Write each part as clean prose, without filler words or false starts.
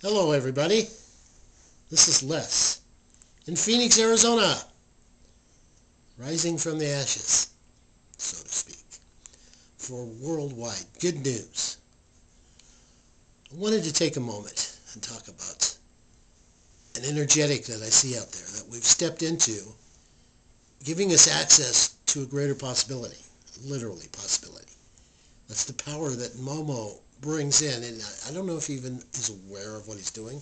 Hello everybody, this is Les in Phoenix, Arizona, rising from the ashes, so to speak, for worldwide good news. I wanted to take a moment and talk about an energetic that I see out there that we've stepped into, giving us access to a greater possibility, literally possibility. That's the power that Momo brings in, and I don't know if he even is aware of what he's doing.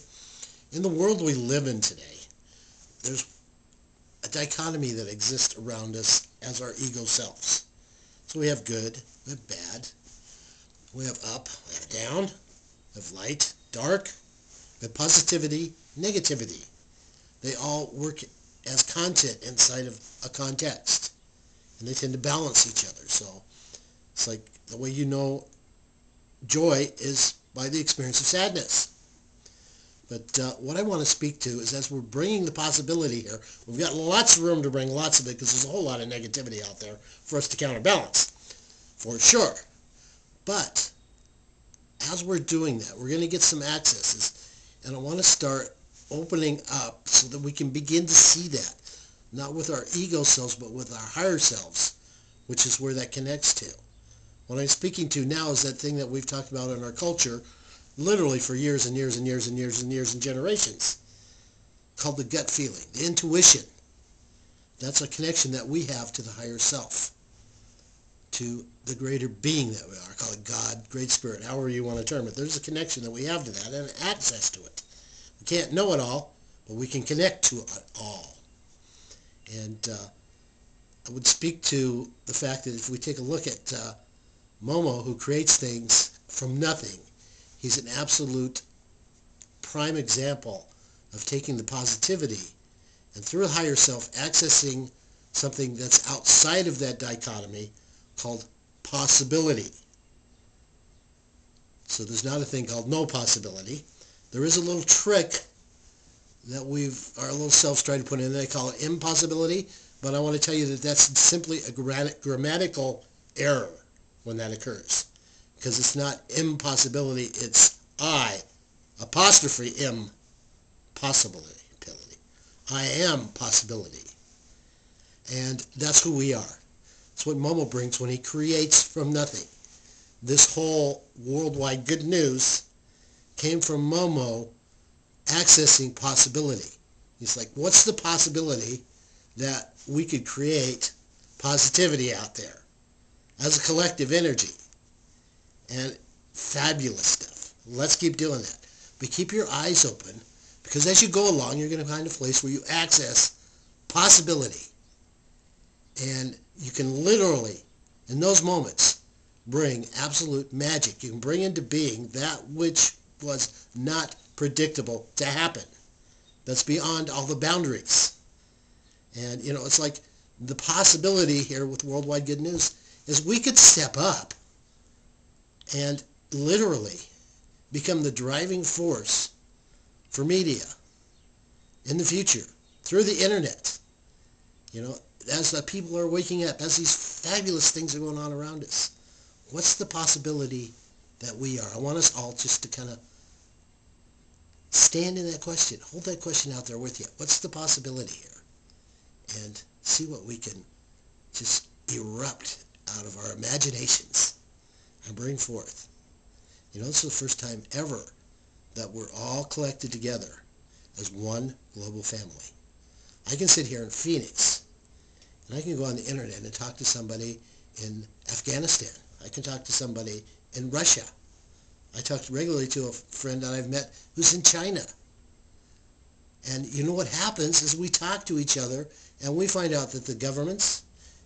In the world we live in today, there's a dichotomy that exists around us as our ego selves. So we have good, we have bad, we have up, we have down, we have light, dark, we have positivity, negativity. They all work as content inside of a context, and they tend to balance each other. So it's like the way you know joy is by the experience of sadness. But what I want to speak to is, as we're bringing the possibility here, we've got lots of room to bring lots of it because there's a whole lot of negativity out there for us to counterbalance, for sure. But as we're doing that, we're going to get some accesses, and I want to start opening up so that we can begin to see that, not with our ego selves, but with our higher selves, which is where that connects to. What I'm speaking to now is that thing that we've talked about in our culture literally for years and years and years and years and years and generations, called the gut feeling, the intuition. That's a connection that we have to the higher self, to the greater being that we are. Call it God, Great Spirit, however you want to term it. There's a connection that we have to that and access to it. We can't know it all, but we can connect to it all. And I would speak to the fact that if we take a look at Momo, who creates things from nothing, he's an absolute prime example of taking the positivity and through a higher self accessing something that's outside of that dichotomy called possibility. So there's not a thing called no possibility. There is a little trick that our little selves try to put in. They call it impossibility, but I want to tell you that that's simply a grammatical error when that occurs. Because it's not impossibility, it's I''im possibility. I am possibility. And that's who we are. That's what Momo brings when he creates from nothing. This whole worldwide good news came from Momo accessing possibility. He's like, what's the possibility that we could create positivity out there as a collective energy? And fabulous stuff. Let's keep doing that. But keep your eyes open, because as you go along, you're going to find a place where you access possibility. And you can literally, in those moments, bring absolute magic. You can bring into being that which was not predictable to happen. That's beyond all the boundaries. And, it's like the possibility here with Worldwide Good News is we could step up and literally become the driving force for media in the future through the internet. As the people are waking up, as these fabulous things are going on around us, what's the possibility that we are? I want us all just to kind of stand in that question, hold that question out there with you. What's the possibility here? And see what we can just erupt out of our imaginations and bring forth. This is the first time ever that we're all collected together as one global family. I can sit here in Phoenix, and I can go on the internet and talk to somebody in Afghanistan. I can talk to somebody in Russia. I talk regularly to a friend that I've met who's in China. And you know what happens is we talk to each other, and we find out that the governments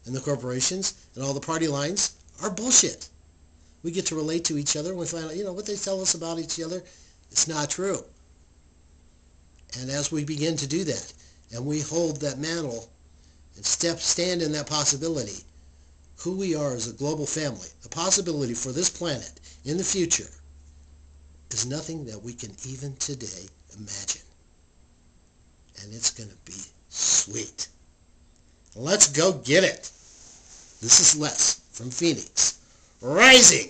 and the corporations and all the party lines are bullshit. We get to relate to each other, and we find out, what they tell us about each other, it's not true. And as we begin to do that, and we hold that mantle and stand in that possibility, who we are as a global family, the possibility for this planet in the future is nothing that we can even today imagine. And it's going to be sweet. Let's go get it. This is Les from Phoenix, rising